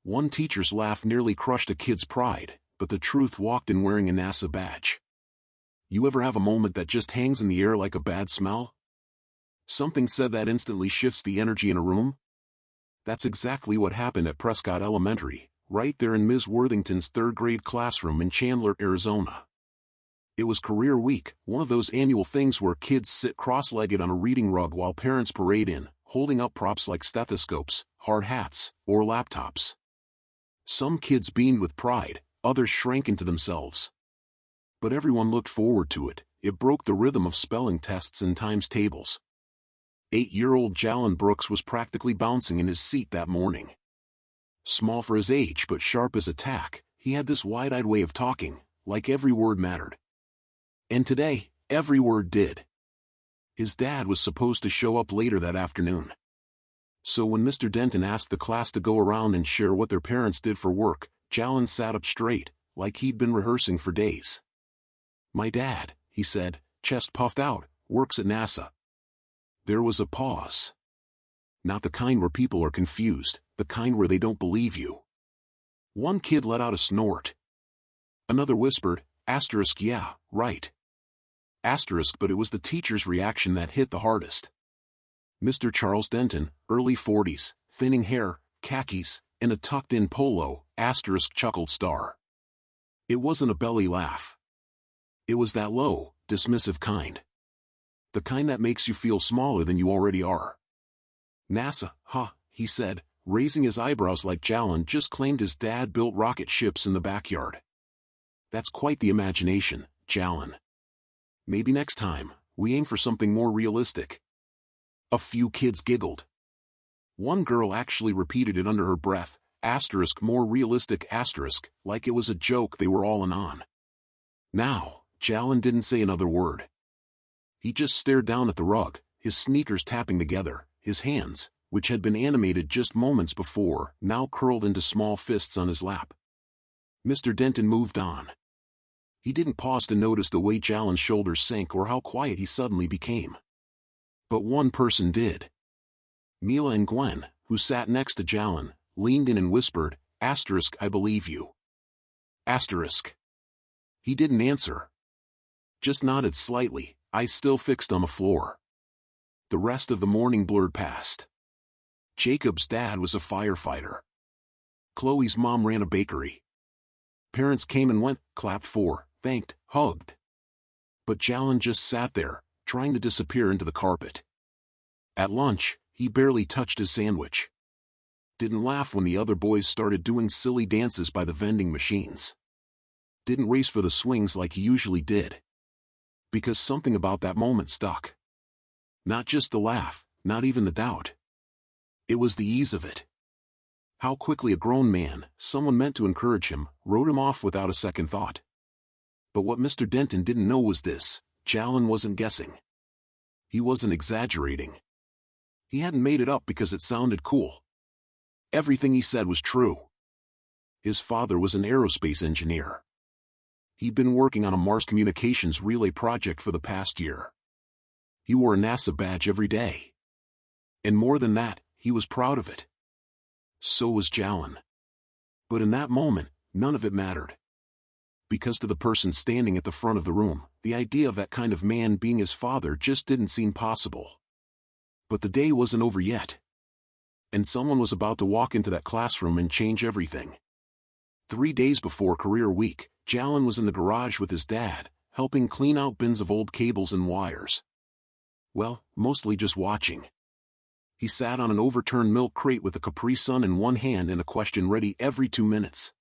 One teacher's laugh nearly crushed a kid's pride, but the truth walked in wearing a NASA badge. You ever have a moment that just hangs in the air like a bad smell? Something said that instantly shifts the energy in a room? That's exactly what happened at Prescott Elementary, right there in Ms. Worthington's third-grade classroom in Chandler, Arizona. It was career week, one of those annual things where kids sit cross-legged on a reading rug while parents parade in, holding up props like stethoscopes, hard hats, or laptops. Some kids beamed with pride, others shrank into themselves. But everyone looked forward to it. It broke the rhythm of spelling tests and times tables. 8-year-old Jalen Brooks was practically bouncing in his seat that morning. Small for his age but sharp as a tack, he had this wide-eyed way of talking, like every word mattered. And today, every word did. His dad was supposed to show up later that afternoon. So when Mr. Denton asked the class to go around and share what their parents did for work, Jalen sat up straight, like he'd been rehearsing for days. "My dad," he said, chest puffed out, "works at NASA." There was a pause. Not the kind where people are confused, the kind where they don't believe you. One kid let out a snort. Another whispered, "Yeah, right." But it was the teacher's reaction that hit the hardest. Mr. Charles Denton, early 40s, thinning hair, khakis, and a tucked-in polo, chuckled star. It wasn't a belly laugh. It was that low, dismissive kind. The kind that makes you feel smaller than you already are. "NASA, huh," he said, raising his eyebrows like Jalen just claimed his dad built rocket ships in the backyard. "That's quite the imagination, Jalen. Maybe next time, we aim for something more realistic." A few kids giggled. One girl actually repeated it under her breath, "more realistic," like it was a joke they were all in on. Now, Jalen didn't say another word. He just stared down at the rug, his sneakers tapping together, his hands, which had been animated just moments before, now curled into small fists on his lap. Mr. Denton moved on. He didn't pause to notice the way Jalen's shoulders sank or how quiet he suddenly became. But one person did. Mila and Gwen, who sat next to Jalen, leaned in and whispered, "I believe you." He didn't answer. Just nodded slightly, eyes still fixed on the floor. The rest of the morning blurred past. Jacob's dad was a firefighter. Chloe's mom ran a bakery. Parents came and went, clapped for, thanked, hugged. But Jalen just sat there, trying to disappear into the carpet. At lunch, he barely touched his sandwich. Didn't laugh when the other boys started doing silly dances by the vending machines. Didn't race for the swings like he usually did. Because something about that moment stuck. Not just the laugh, not even the doubt. It was the ease of it. How quickly a grown man, someone meant to encourage him, wrote him off without a second thought. But what Mr. Denton didn't know was this: Jalen wasn't guessing. He wasn't exaggerating. He hadn't made it up because it sounded cool. Everything he said was true. His father was an aerospace engineer. He'd been working on a Mars communications relay project for the past year. He wore a NASA badge every day. And more than that, he was proud of it. So was Jalen. But in that moment, none of it mattered. Because to the person standing at the front of the room, the idea of that kind of man being his father just didn't seem possible. But the day wasn't over yet. And someone was about to walk into that classroom and change everything. 3 days before career week, Jalen was in the garage with his dad, helping clean out bins of old cables and wires. Well, mostly just watching. He sat on an overturned milk crate with a Capri Sun in one hand and a question ready every 2 minutes.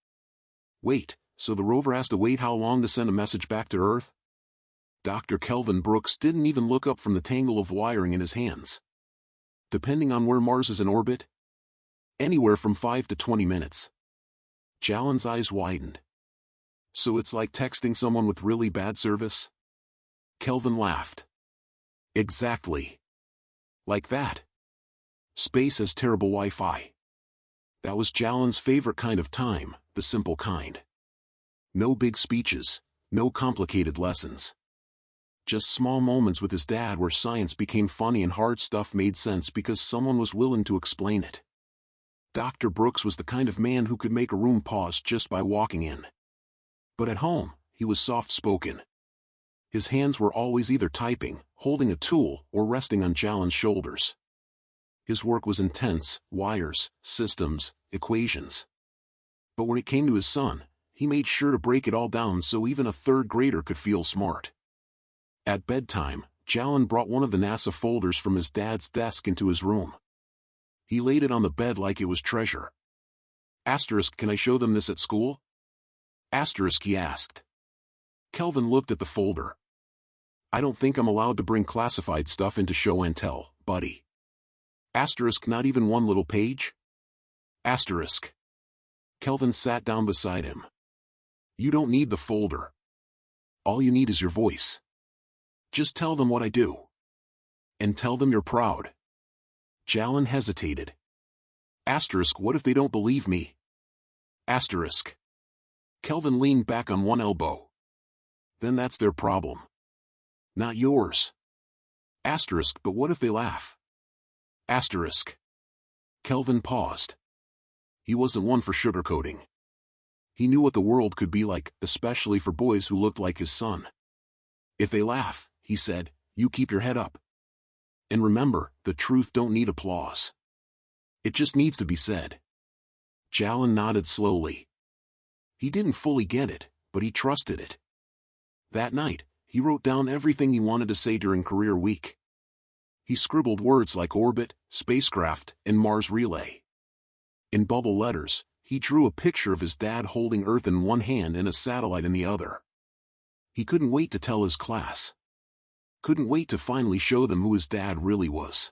"Wait, so the rover has to wait how long to send a message back to Earth?" Dr. Kelvin Brooks didn't even look up from the tangle of wiring in his hands. "Depending on where Mars is in orbit?" "Anywhere from 5 to 20 minutes. Jalen's eyes widened. "So it's like texting someone with really bad service?" Kelvin laughed. "Exactly. Like that. Space has terrible Wi-Fi." That was Jalen's favorite kind of time, the simple kind. No big speeches, no complicated lessons. Just small moments with his dad where science became funny and hard stuff made sense because someone was willing to explain it. Dr. Brooks was the kind of man who could make a room pause just by walking in. But at home, he was soft-spoken. His hands were always either typing, holding a tool, or resting on Jalen's shoulders. His work was intense: wires, systems, equations. But when it came to his son, he made sure to break it all down so even a third grader could feel smart. At bedtime, Jalen brought one of the NASA folders from his dad's desk into his room. He laid it on the bed like it was treasure. Can I show them this at school? He asked. Kelvin looked at the folder. I don't think I'm allowed to bring classified stuff into show and tell, buddy. Not even one little page? Kelvin sat down beside him. You don't need the folder. All you need is your voice. Just tell them what I do. And tell them you're proud. Jalen hesitated. What if they don't believe me? Kelvin leaned back on one elbow. Then that's their problem. Not yours. But what if they laugh? Kelvin paused. He wasn't one for sugarcoating. He knew what the world could be like, especially for boys who looked like his son. If they laugh, he said, you keep your head up. And remember, the truth don't need applause. It just needs to be said. Jalen nodded slowly. He didn't fully get it, but he trusted it. That night, he wrote down everything he wanted to say during career week. He scribbled words like orbit, spacecraft, and Mars relay. In bubble letters, he drew a picture of his dad holding Earth in one hand and a satellite in the other. He couldn't wait to tell his class. Couldn't wait to finally show them who his dad really was.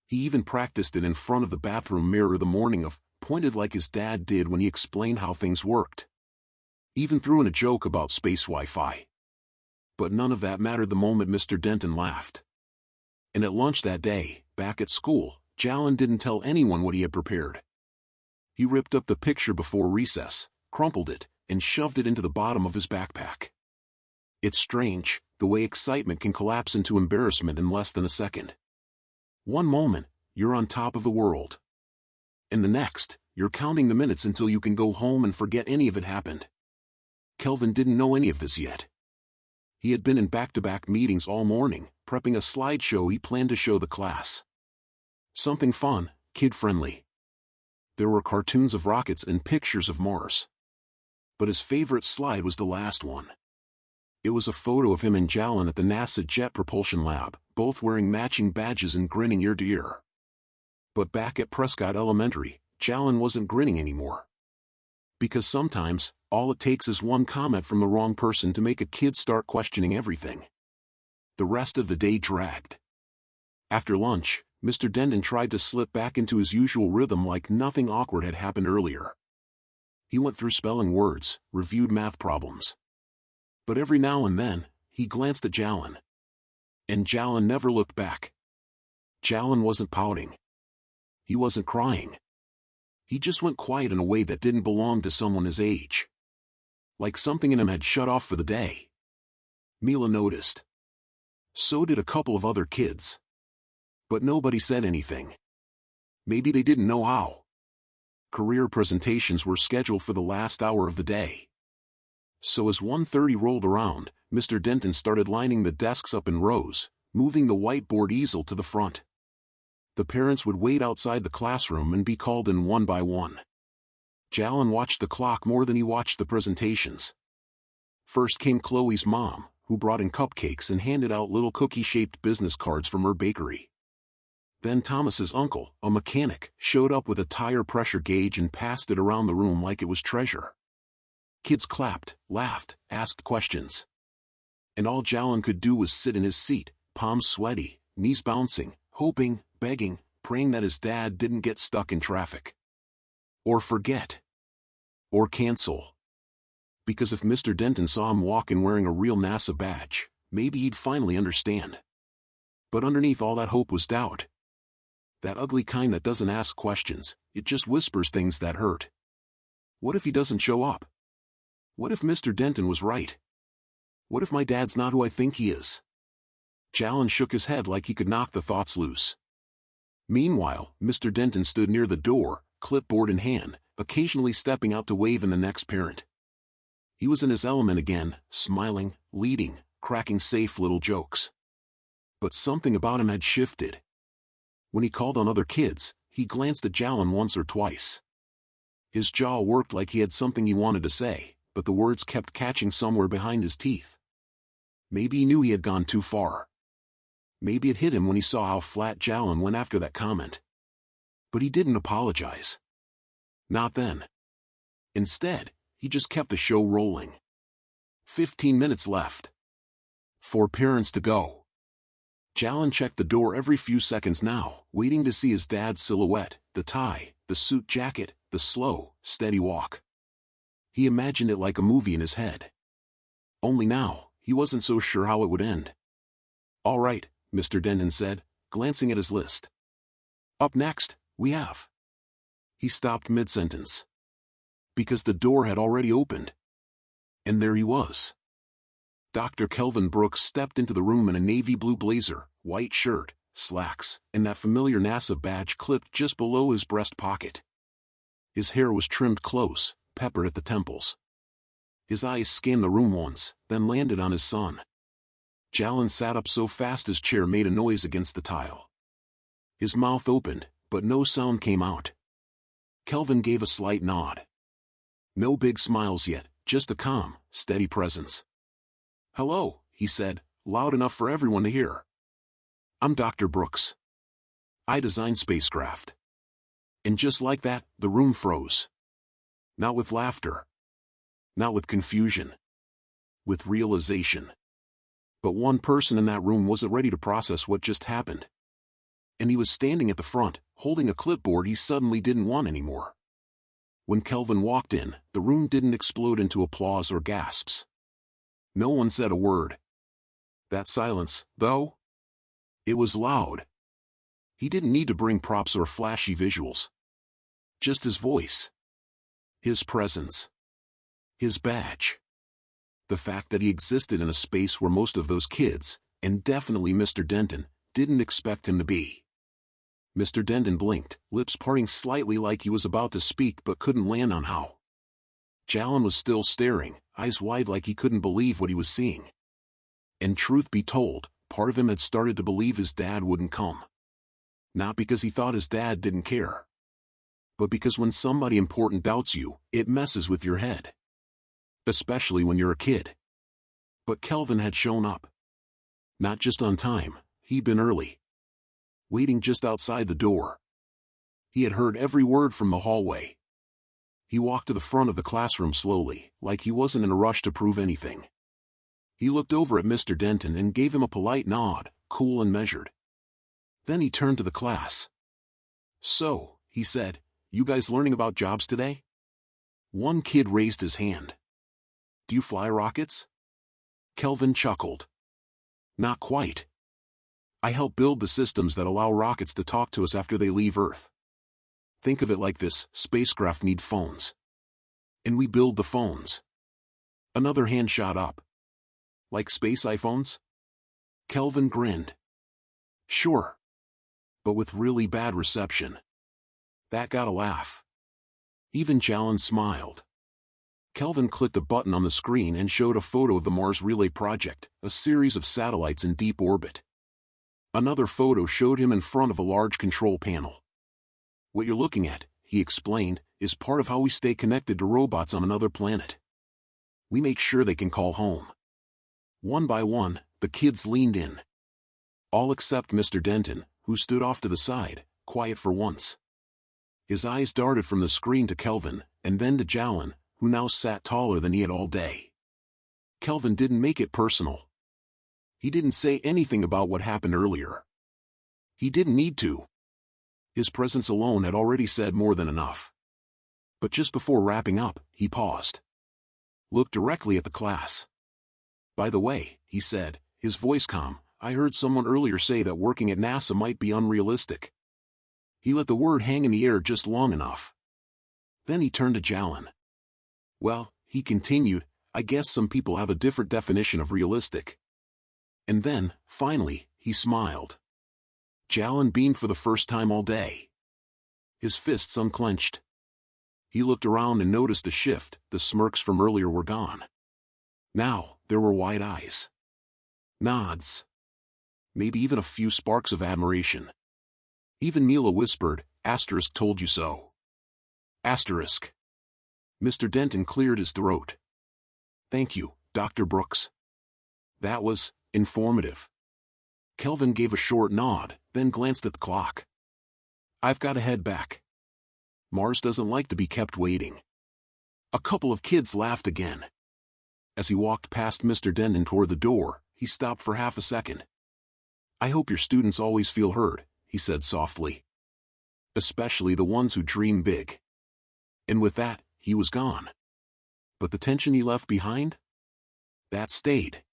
He even practiced it in front of the bathroom mirror the morning of, pointed like his dad did when he explained how things worked. Even threw in a joke about space Wi-Fi. But none of that mattered the moment Mr. Denton laughed. And at lunch that day, back at school, Jalen didn't tell anyone what he had prepared. He ripped up the picture before recess, crumpled it, and shoved it into the bottom of his backpack. It's strange, the way excitement can collapse into embarrassment in less than a second. One moment, you're on top of the world. And the next, you're counting the minutes until you can go home and forget any of it happened. Kelvin didn't know any of this yet. He had been in back-to-back meetings all morning, prepping a slideshow he planned to show the class. Something fun, kid-friendly. There were cartoons of rockets and pictures of Mars. But his favorite slide was the last one. It was a photo of him and Jalen at the NASA Jet Propulsion Lab, both wearing matching badges and grinning ear to ear. But back at Prescott Elementary, Jalen wasn't grinning anymore. Because sometimes, all it takes is one comment from the wrong person to make a kid start questioning everything. The rest of the day dragged. After lunch, Mr. Denton tried to slip back into his usual rhythm like nothing awkward had happened earlier. He went through spelling words, reviewed math problems. But every now and then, he glanced at Jalen. And Jalen never looked back. Jalen wasn't pouting. He wasn't crying. He just went quiet in a way that didn't belong to someone his age. Like something in him had shut off for the day. Mila noticed. So did a couple of other kids. But nobody said anything. Maybe they didn't know how. Career presentations were scheduled for the last hour of the day. So as 1:30 rolled around, Mr. Denton started lining the desks up in rows, moving the whiteboard easel to the front. The parents would wait outside the classroom and be called in one by one. Jalen watched the clock more than he watched the presentations. First came Chloe's mom, who brought in cupcakes and handed out little cookie-shaped business cards from her bakery. Then Thomas's uncle, a mechanic, showed up with a tire pressure gauge and passed it around the room like it was treasure. Kids clapped, laughed, asked questions. And all Jalen could do was sit in his seat, palms sweaty, knees bouncing, hoping, begging, praying that his dad didn't get stuck in traffic. Or forget. Or cancel. Because if Mr. Denton saw him walk in wearing a real NASA badge, maybe he'd finally understand. But underneath all that hope was doubt. That ugly kind that doesn't ask questions, it just whispers things that hurt. What if he doesn't show up? What if Mr. Denton was right? What if my dad's not who I think he is? Jalen shook his head like he could knock the thoughts loose. Meanwhile, Mr. Denton stood near the door, clipboard in hand, occasionally stepping out to wave in the next parent. He was in his element again, smiling, leading, cracking safe little jokes. But something about him had shifted. When he called on other kids, he glanced at Jalen once or twice. His jaw worked like he had something he wanted to say, but the words kept catching somewhere behind his teeth. Maybe he knew he had gone too far. Maybe it hit him when he saw how flat Jalen went after that comment. But he didn't apologize. Not then. Instead, he just kept the show rolling. 15 minutes left. 4 parents to go. Jalen checked the door every few seconds now, waiting to see his dad's silhouette, the tie, the suit jacket, the slow, steady walk. He imagined it like a movie in his head. Only now, he wasn't so sure how it would end. "All right," Mr. Denton said, glancing at his list. "Up next, we have..." He stopped mid-sentence. Because the door had already opened. And there he was. Dr. Kelvin Brooks stepped into the room in a navy blue blazer, white shirt, slacks, and that familiar NASA badge clipped just below his breast pocket. His hair was trimmed close, peppered at the temples. His eyes scanned the room once, then landed on his son. Jalen sat up so fast his chair made a noise against the tile. His mouth opened, but no sound came out. Kelvin gave a slight nod. No big smiles yet, just a calm, steady presence. "Hello," he said, loud enough for everyone to hear. "I'm Dr. Brooks. I design spacecraft." And just like that, the room froze. Not with laughter. Not with confusion. With realization. But one person in that room wasn't ready to process what just happened. And he was standing at the front, holding a clipboard he suddenly didn't want anymore. When Kelvin walked in, the room didn't explode into applause or gasps. No one said a word. That silence, though? It was loud. He didn't need to bring props or flashy visuals. Just his voice. His presence. His badge. The fact that he existed in a space where most of those kids, and definitely Mr. Denton, didn't expect him to be. Mr. Denton blinked, lips parting slightly like he was about to speak but couldn't land on how. Jalen was still staring, eyes wide like he couldn't believe what he was seeing. And truth be told, part of him had started to believe his dad wouldn't come. Not because he thought his dad didn't care. But because when somebody important doubts you, it messes with your head. Especially when you're a kid. But Kelvin had shown up. Not just on time, he'd been early. Waiting just outside the door. He had heard every word from the hallway. He walked to the front of the classroom slowly, like he wasn't in a rush to prove anything. He looked over at Mr. Denton and gave him a polite nod, cool and measured. Then he turned to the class. "So," he said, "you guys learning about jobs today?" One kid raised his hand. "Do you fly rockets?" Kelvin chuckled. "Not quite. I help build the systems that allow rockets to talk to us after they leave Earth. Think of it like this: spacecraft need phones. And we build the phones." Another hand shot up. "Like space iPhones?" Kelvin grinned. "Sure. But with really bad reception." That got a laugh. Even Jalen smiled. Kelvin clicked a button on the screen and showed a photo of the Mars Relay Project, a series of satellites in deep orbit. Another photo showed him in front of a large control panel. "What you're looking at," he explained, "is part of how we stay connected to robots on another planet. We make sure they can call home." One by one, the kids leaned in. All except Mr. Denton, who stood off to the side, quiet for once. His eyes darted from the screen to Kelvin, and then to Jalen, who now sat taller than he had all day. Kelvin didn't make it personal. He didn't say anything about what happened earlier. He didn't need to. His presence alone had already said more than enough. But just before wrapping up, he paused. Looked directly at the class. "By the way," he said, his voice calm, "I heard someone earlier say that working at NASA might be unrealistic." He let the word hang in the air just long enough. Then he turned to Jalen. "Well," he continued, "I guess some people have a different definition of realistic." And then, finally, he smiled. Jalen beamed for the first time all day. his fists unclenched. He looked around and noticed a shift. The smirks from earlier were gone. Now, there were wide eyes. Nods. Maybe even a few sparks of admiration. Even Mila whispered, "Asterisk told you so." Asterisk. Mr. Denton cleared his throat. "Thank you, Dr. Brooks. That was informative." Kelvin gave a short nod, then glanced at the clock. "I've got to head back. Mars doesn't like to be kept waiting." A couple of kids laughed again. As he walked past Mr. Denton toward the door, he stopped for half a second. "I hope your students always feel heard," he said softly. "Especially the ones who dream big." And with that, he was gone. But the tension he left behind? That stayed.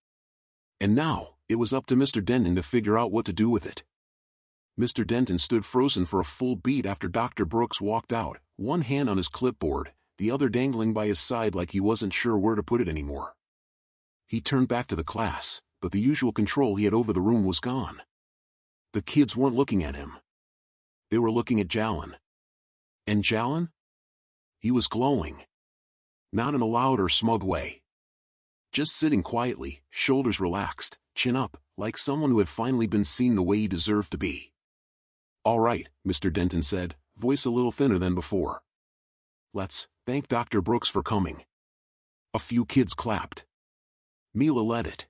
And now, it was up to Mr. Denton to figure out what to do with it. Mr. Denton stood frozen for a full beat after Dr. Brooks walked out, one hand on his clipboard, the other dangling by his side like he wasn't sure where to put it anymore. He turned back to the class, but the usual control he had over the room was gone. The kids weren't looking at him. They were looking at Jalen. And Jalen? He was glowing. Not in a loud or smug way. Just sitting quietly, shoulders relaxed, chin up, like someone who had finally been seen the way he deserved to be. "All right," Mr. Denton said, voice a little thinner than before. "Let's thank Dr. Brooks for coming." A few kids clapped. Mila led it.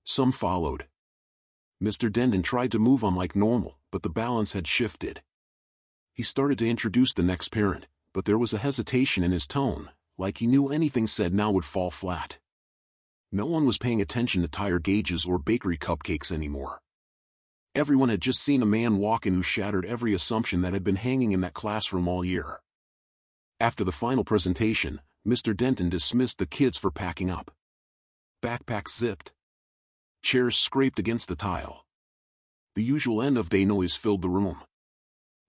Some followed. Mr. Denton tried to move on like normal, but the balance had shifted. He started to introduce the next parent, but there was a hesitation in his tone, like he knew anything said now would fall flat. No one was paying attention to tire gauges or bakery cupcakes anymore. Everyone had just seen a man walk in who shattered every assumption that had been hanging in that classroom all year. After the final presentation, Mr. Denton dismissed the kids for packing up. Backpacks zipped. Chairs scraped against the tile. The usual end-of-day noise filled the room.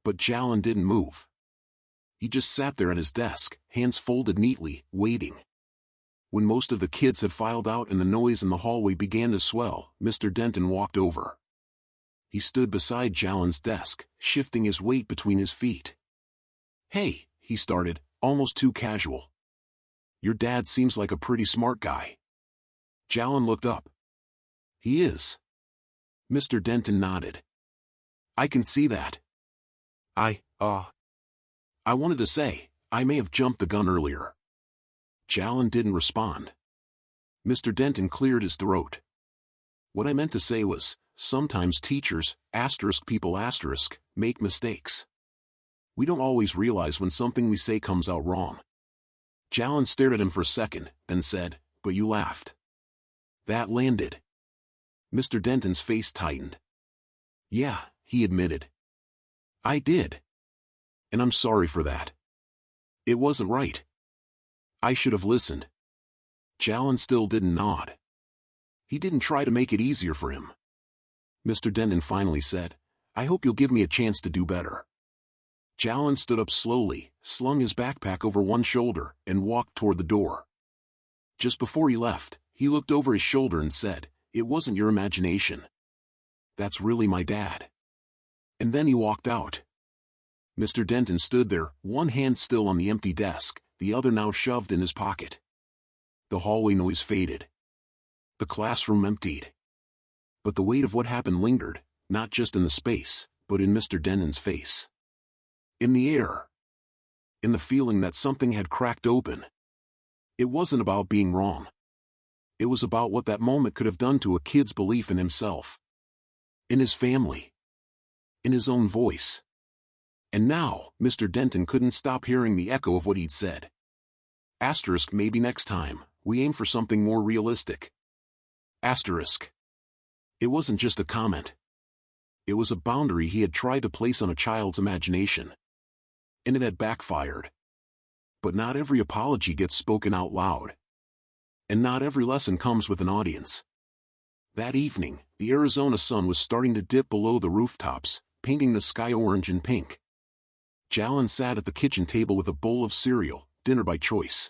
But Jalen didn't move. He just sat there at his desk, hands folded neatly, waiting. When most of the kids had filed out and the noise in the hallway began to swell, Mr. Denton walked over. He stood beside Jalen's desk, shifting his weight between his feet. "Hey," he started, almost too casual. "Your dad seems like a pretty smart guy." Jalen looked up. "He is." Mr. Denton nodded. "I can see that. I wanted to say, I may have jumped the gun earlier." Jalen didn't respond. Mr. Denton cleared his throat. "What I meant to say was, sometimes teachers, people, make mistakes. We don't always realize when something we say comes out wrong." Jalen stared at him for a second, then said, "But you laughed." That landed. Mr. Denton's face tightened. "Yeah," he admitted. "I did. And I'm sorry for that. It wasn't right. I should have listened." Jalen still didn't nod. He didn't try to make it easier for him. Mr. Denton finally said, "I hope you'll give me a chance to do better." Jalen stood up slowly, slung his backpack over one shoulder, and walked toward the door. Just before he left, he looked over his shoulder and said, "It wasn't your imagination. That's really my dad." And then he walked out. Mr. Denton stood there, one hand still on the empty desk, the other now shoved in his pocket. The hallway noise faded. The classroom emptied. But the weight of what happened lingered, not just in the space, but in Mr. Denton's face. In the air. In the feeling that something had cracked open. It wasn't about being wrong. It was about what that moment could have done to a kid's belief in himself. In his family. In his own voice. And now, Mr. Denton couldn't stop hearing the echo of what he'd said. Asterisk, maybe next time, we aim for something more realistic. Asterisk. It wasn't just a comment. It was a boundary he had tried to place on a child's imagination. And it had backfired. But not every apology gets spoken out loud. And not every lesson comes with an audience. That evening, the Arizona sun was starting to dip below the rooftops, painting the sky orange and pink. Jalen sat at the kitchen table with a bowl of cereal, dinner by choice.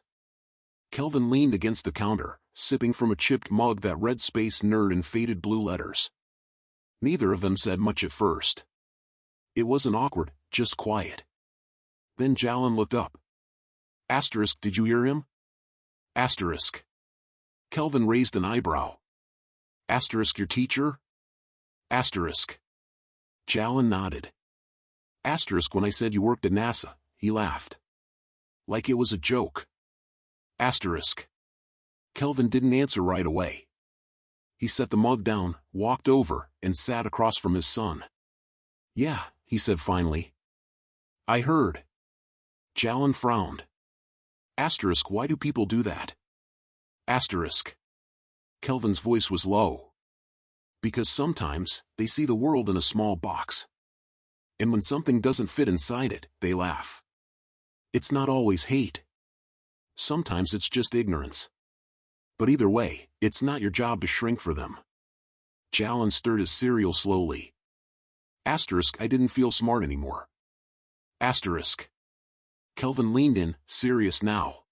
Kelvin leaned against the counter, sipping from a chipped mug that read Space Nerd in faded blue letters. Neither of them said much at first. It wasn't awkward, just quiet. Then Jalen looked up. Asterisk, did you hear him? Asterisk. Kelvin raised an eyebrow. Asterisk, your teacher? Asterisk. Jalen nodded. Asterisk, when I said you worked at NASA, he laughed. Like it was a joke. Asterisk. Kelvin didn't answer right away. He set the mug down, walked over, and sat across from his son. Yeah, he said finally. I heard. Jalen frowned. Asterisk, why do people do that? Asterisk. Kelvin's voice was low. Because sometimes, they see the world in a small box. And when something doesn't fit inside it, they laugh. It's not always hate. Sometimes it's just ignorance. But either way, it's not your job to shrink for them. Jalen stirred his cereal slowly. Asterisk, I didn't feel smart anymore. Asterisk. Kelvin leaned in, serious now.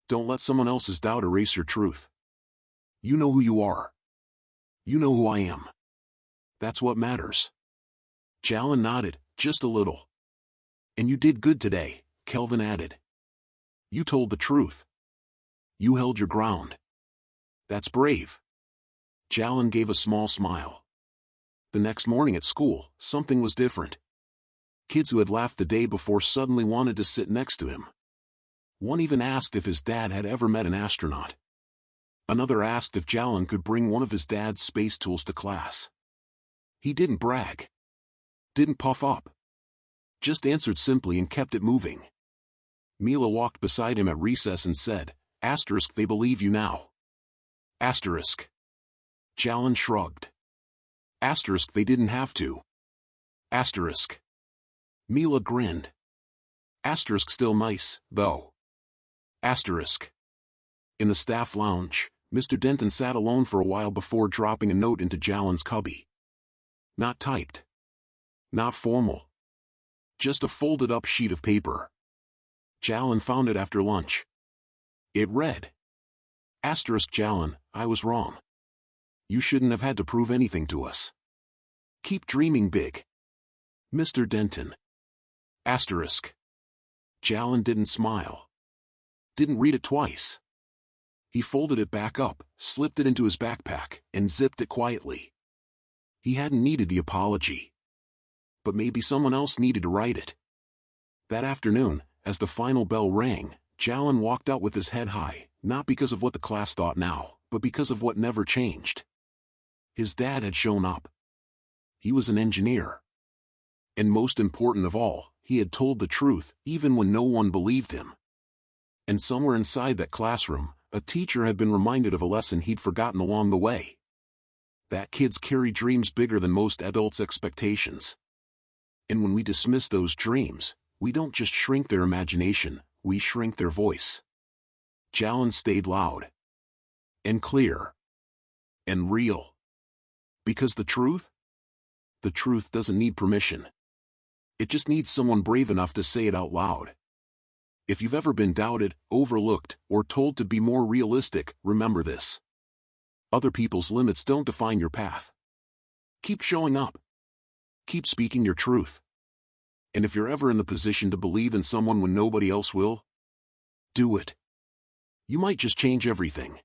Don't let someone else's doubt erase your truth. You know who you are. You know who I am. That's what matters. Jalen nodded, just a little. And you did good today, Kelvin added. You told the truth. You held your ground. That's brave. Jalen gave a small smile. The next morning at school, something was different. Kids who had laughed the day before suddenly wanted to sit next to him. One even asked if his dad had ever met an astronaut. Another asked if Jalen could bring one of his dad's space tools to class. He didn't brag. Didn't puff up. Just answered simply and kept it moving. Mila walked beside him at recess and said, Asterisk, they believe you now. Asterisk. Jalen shrugged. Asterisk, they didn't have to. Asterisk. Mila grinned. Asterisk, still nice, though. Asterisk. In the staff lounge, Mr. Denton sat alone for a while before dropping a note into Jalen's cubby. Not typed. Not formal. Just a folded-up sheet of paper. Jalen found it after lunch. It read, Asterisk, Jalen, I was wrong. You shouldn't have had to prove anything to us. Keep dreaming big. Mr. Denton. Asterisk. Jalen didn't smile. Didn't read it twice. He folded it back up, slipped it into his backpack, and zipped it quietly. He hadn't needed the apology. But maybe someone else needed to write it. That afternoon, as the final bell rang, Jalen walked out with his head high, not because of what the class thought now, but because of what never changed. His dad had shown up. He was an engineer. And most important of all, he had told the truth, even when no one believed him. And somewhere inside that classroom, a teacher had been reminded of a lesson he'd forgotten along the way. That kids carry dreams bigger than most adults' expectations. And when we dismiss those dreams, we don't just shrink their imagination, we shrink their voice. Jalen stayed loud. And clear. And real. Because the truth doesn't need permission. It just needs someone brave enough to say it out loud. If you've ever been doubted, overlooked, or told to be more realistic, remember this. Other people's limits don't define your path. Keep showing up. Keep speaking your truth. And if you're ever in the position to believe in someone when nobody else will, do it. You might just change everything.